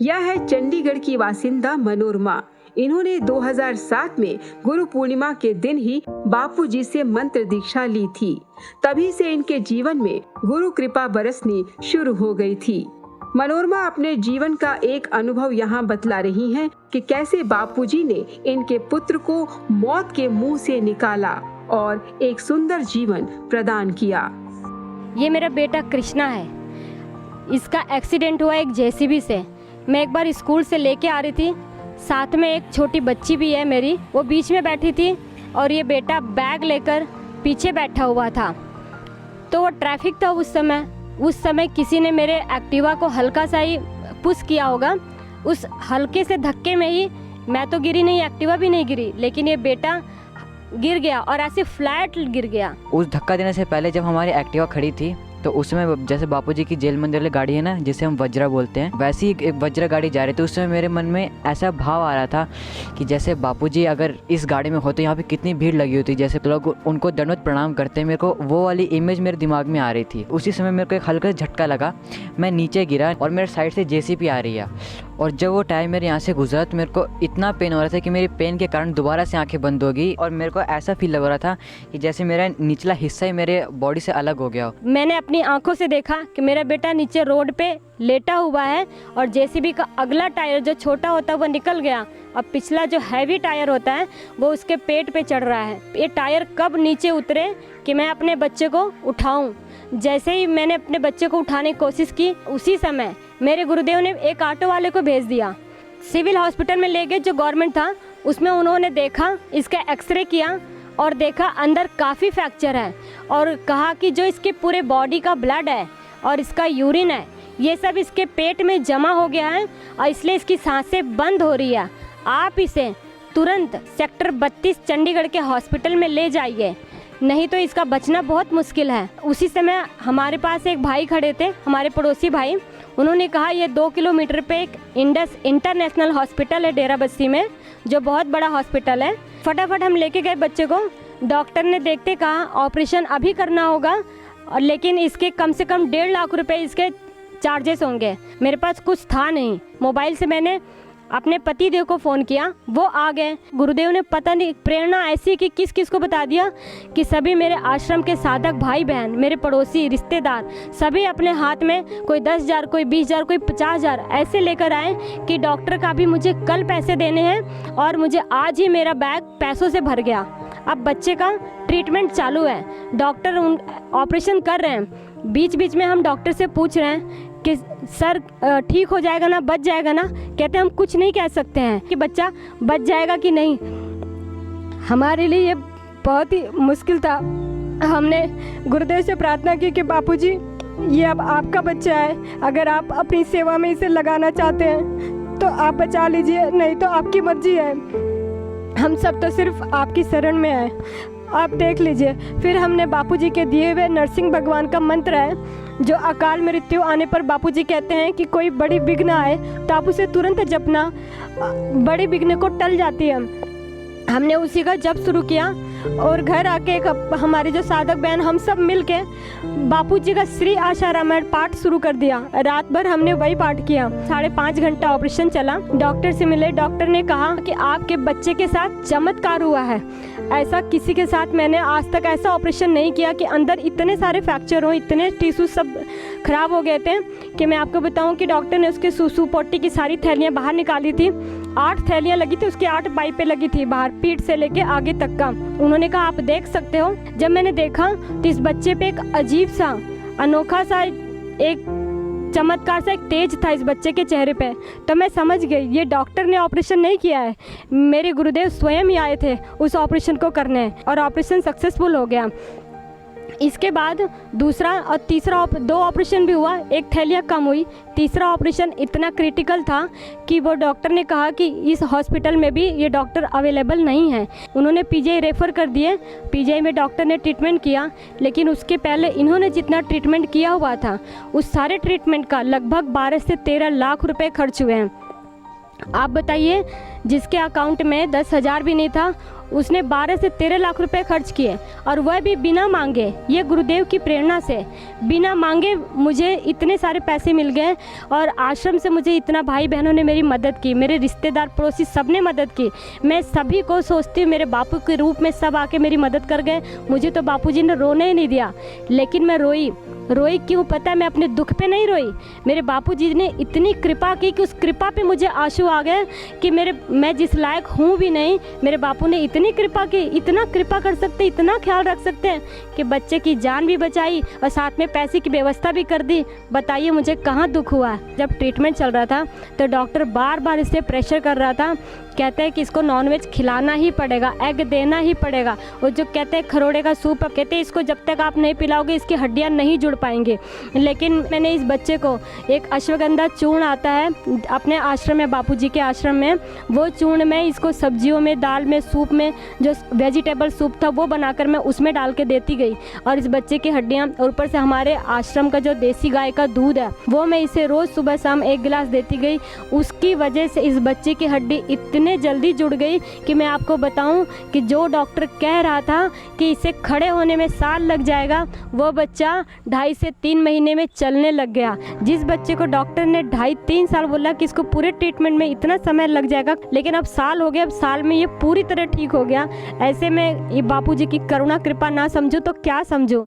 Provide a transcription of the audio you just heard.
यह है चंडीगढ़ की बासिंदा मनोरमा। इन्होंने 2007 में गुरु पूर्णिमा के दिन ही बापूजी से मंत्र दीक्षा ली थी। तभी से इनके जीवन में गुरु कृपा बरसनी शुरू हो गई थी। मनोरमा अपने जीवन का एक अनुभव यहाँ बतला रही हैं कि कैसे बापूजी ने इनके पुत्र को मौत के मुंह से निकाला और एक सुंदर जीवन प्रदान किया। ये मेरा बेटा कृष्णा है। इसका एक्सीडेंट हुआ एक जेसीबी से। मैं एक बार स्कूल से लेके आ रही थी, साथ में एक छोटी बच्ची भी है मेरी, वो बीच में बैठी थी और ये बेटा बैग लेकर पीछे बैठा हुआ था। तो वो ट्रैफिक था उस समय किसी ने मेरे एक्टिवा को हल्का सा ही पुश किया होगा। उस हल्के से धक्के में ही मैं तो गिरी नहीं, एक्टिवा भी नहीं गिरी, लेकिन ये बेटा गिर गया और ऐसे फ्लैट गिर गया। उस धक्का देने से पहले जब हमारी एक्टिवा खड़ी थी तो उसमें जैसे बापूजी की जेल मंदिर वाली गाड़ी है ना, जिसे हम वज्रा बोलते हैं, वैसी एक वज्रा गाड़ी जा रही थी। उस समय मेरे मन में ऐसा भाव आ रहा था कि जैसे बापूजी अगर इस गाड़ी में होते, यहाँ पे कितनी भीड़ लगी होती, जैसे तो लोग उनको दंडवत प्रणाम करते हैं। मेरे को वो वाली इमेज मेरे दिमाग में आ रही थी। उसी समय मेरे को एक हल्का झटका लगा, मैं नीचे गिरा और मेरे साइड से जेसीबी आ रही है। और जब वो टाइम मेरे यहाँ से गुजरा तो मेरे को इतना पेन हो रहा था कि मेरी पेन के कारण दोबारा से आंखें बंद हो गई और मेरे को ऐसा फील लग रहा था कि जैसे मेरा निचला हिस्सा ही मेरे बॉडी से अलग हो गया हो। मैंने अपनी आंखों से देखा कि मेरा बेटा नीचे रोड पे लेटा हुआ है और जेसीबी का अगला टायर जो छोटा होता है वो निकल गया। अब पिछला जो हैवी टायर होता है वो उसके पेट पे चढ़ रहा है। ये टायर कब नीचे उतरे कि मैं अपने बच्चे को उठाऊं। जैसे ही मैंने अपने बच्चे को उठाने की कोशिश की, उसी समय मेरे गुरुदेव ने एक ऑटो वाले को भेज दिया। सिविल हॉस्पिटल में ले गए जो गवर्नमेंट था, उसमें उन्होंने देखा, इसका एक्सरे किया और देखा अंदर काफ़ी फ्रैक्चर है और कहा कि जो इसके पूरे बॉडी का ब्लड है और इसका यूरिन है, ये सब इसके पेट में जमा हो गया है और इसलिए इसकी सांसें बंद हो रही है। आप इसे तुरंत सेक्टर 32 चंडीगढ़ के हॉस्पिटल में ले जाइए, नहीं तो इसका बचना बहुत मुश्किल है। उसी समय हमारे पास एक भाई खड़े थे, हमारे पड़ोसी भाई। उन्होंने कहा ये 2 किलोमीटर पे एक इंडस इंटरनेशनल हॉस्पिटल है डेरा बस्सी में, जो बहुत बड़ा हॉस्पिटल है। फटाफट हम लेके गए बच्चे को। डॉक्टर ने देखते कहा ऑपरेशन अभी करना होगा और लेकिन इसके कम से कम 1.5 लाख रुपए इसके चार्जेस होंगे। मेरे पास कुछ था नहीं। मोबाइल से मैंने अपने पति देव को फ़ोन किया, वो आ गए। गुरुदेव ने पता नहीं प्रेरणा ऐसी कि किस किस को बता दिया कि सभी मेरे आश्रम के साधक भाई बहन, मेरे पड़ोसी, रिश्तेदार, सभी अपने हाथ में कोई 10,000, कोई 20,000, कोई 50,000 ऐसे लेकर आए कि डॉक्टर का भी मुझे कल पैसे देने हैं और मुझे आज ही मेरा बैग पैसों से भर गया। अब बच्चे का ट्रीटमेंट चालू है, डॉक्टर ऑपरेशन कर रहे हैं। बीच बीच में हम डॉक्टर से पूछ रहे हैं कि सर ठीक हो जाएगा ना, बच जाएगा ना? कहते हैं हम कुछ नहीं कह सकते हैं कि बच्चा बच जाएगा कि नहीं। हमारे लिए ये बहुत ही मुश्किल था। हमने गुरुदेव से प्रार्थना की कि बापूजी ये अब आपका बच्चा है, अगर आप अपनी सेवा में इसे लगाना चाहते हैं तो आप बचा लीजिए, नहीं तो आपकी मर्जी है। हम सब तो सिर्फ आपकी शरण में हैं, आप देख लीजिए। फिर हमने बापूजी के दिए हुए नरसिंह भगवान का मंत्र है जो अकाल मृत्यु आने पर बापूजी कहते हैं कि कोई बड़ी विघ्न आए तो आप उसे तुरंत जपना, बड़ी विघ्न को टल जाती है। हमने उसी का जप शुरू किया और घर आके हमारे जो साधक बहन हम सब मिलके बापूजी का श्री आशा रामायण पाठ शुरू कर दिया। रात भर हमने वही पाठ किया। 5.5 घंटा ऑपरेशन चला। डॉक्टर से मिले, डॉक्टर ने कहा कि आपके बच्चे के साथ चमत्कार हुआ है। ऐसा किसी के साथ मैंने आज तक ऐसा ऑपरेशन नहीं किया कि अंदर इतने सारे फ्रैक्चर हो, इतने टिश्यू सब खराब हो गए थे कि मैं आपको बताऊं कि डॉक्टर ने उसके सूसू पोटी की सारी थैलियां बाहर निकाली थी। 8 थैलियां लगी थी, उसकी 8 पाइपें लगी थी बाहर, पीठ से लेके आगे तक का। उन्होंने कहा आप देख सकते हो। जब मैंने देखा तो इस बच्चे पे एक अजीब सा, अनोखा सा, एक चमत्कार सा, एक तेज था इस बच्चे के चेहरे पे। तो मैं समझ गई ये डॉक्टर ने ऑपरेशन नहीं किया है, मेरे गुरुदेव स्वयं ही आए थे उस ऑपरेशन को करने और ऑपरेशन सक्सेसफुल हो गया। इसके बाद दूसरा और तीसरा 2 ऑपरेशन भी हुआ, एक थैलियाँ कम हुई। तीसरा ऑपरेशन इतना क्रिटिकल था कि वो डॉक्टर ने कहा कि इस हॉस्पिटल में भी ये डॉक्टर अवेलेबल नहीं है। उन्होंने पीजीआई रेफ़र कर दिए। पीजीआई में डॉक्टर ने ट्रीटमेंट किया, लेकिन उसके पहले इन्होंने जितना ट्रीटमेंट किया हुआ था उस सारे ट्रीटमेंट का लगभग 12 से 13 लाख रुपए खर्च हुए हैं। आप बताइए, जिसके अकाउंट में 10,000 भी नहीं था उसने 12 से 13 लाख रुपए खर्च किए, और वह भी बिना मांगे। ये गुरुदेव की प्रेरणा से बिना मांगे मुझे इतने सारे पैसे मिल गए, और आश्रम से मुझे इतना भाई बहनों ने मेरी मदद की, मेरे रिश्तेदार पड़ोसी सब ने मदद की। मैं सभी को सोचती हूँ मेरे बापू के रूप में सब आके मेरी मदद कर गए। मुझे तो बापूजी ने रोने ही नहीं दिया, लेकिन मैं रोई क्यों पता है? मैं अपने दुख पे नहीं रोई। मेरे बापूजी ने इतनी कृपा की कि उस कृपा पे मुझे आंसू आ गए कि मैं जिस लायक हूँ भी नहीं, मेरे बापू ने इतनी कृपा की। इतना कृपा कर सकते, इतना ख्याल रख सकते हैं कि बच्चे की जान भी बचाई और साथ में पैसे की व्यवस्था भी कर दी। बताइए मुझे कहाँ दुख हुआ। जब ट्रीटमेंट चल रहा था तो डॉक्टर बार बार इस पर प्रेशर कर रहा था, कहते हैं कि इसको नॉनवेज खिलाना ही पड़ेगा, एग देना ही पड़ेगा। और जो कहते हैं खरोड़े का सूप, कहते हैं इसको जब तक आप नहीं पिलाओगे इसकी हड्डियां नहीं जुड़ पाएंगी। लेकिन मैंने इस बच्चे को एक अश्वगंधा चूर्ण आता है अपने आश्रम में, बापूजी के आश्रम में, वो चूर्ण मैं इसको सब्जियों में, दाल में, सूप में, जो वेजिटेबल सूप था वो बनाकर मैं उसमें डाल के देती गई। और इस बच्चे की हड्डियाँ, और ऊपर से हमारे आश्रम का जो देसी गाय का दूध है वो मैं इसे रोज़ सुबह शाम 1 गिलास देती गई। उसकी वजह से इस बच्चे की हड्डी इतने जल्दी जुड़ गई कि मैं आपको बताऊं कि जो डॉक्टर कह रहा था कि इसे खड़े होने में साल लग जाएगा, वो बच्चा 2.5 से 3 महीने में चलने लग गया। जिस बच्चे को डॉक्टर ने 2.5-3 साल बोला कि इसको पूरे ट्रीटमेंट में इतना समय लग जाएगा, लेकिन अब साल हो गया, अब साल में ये पूरी तरह ठीक हो गया। ऐसे में ये बापूजी की करुणा कृपा ना समझूं तो क्या समझूं।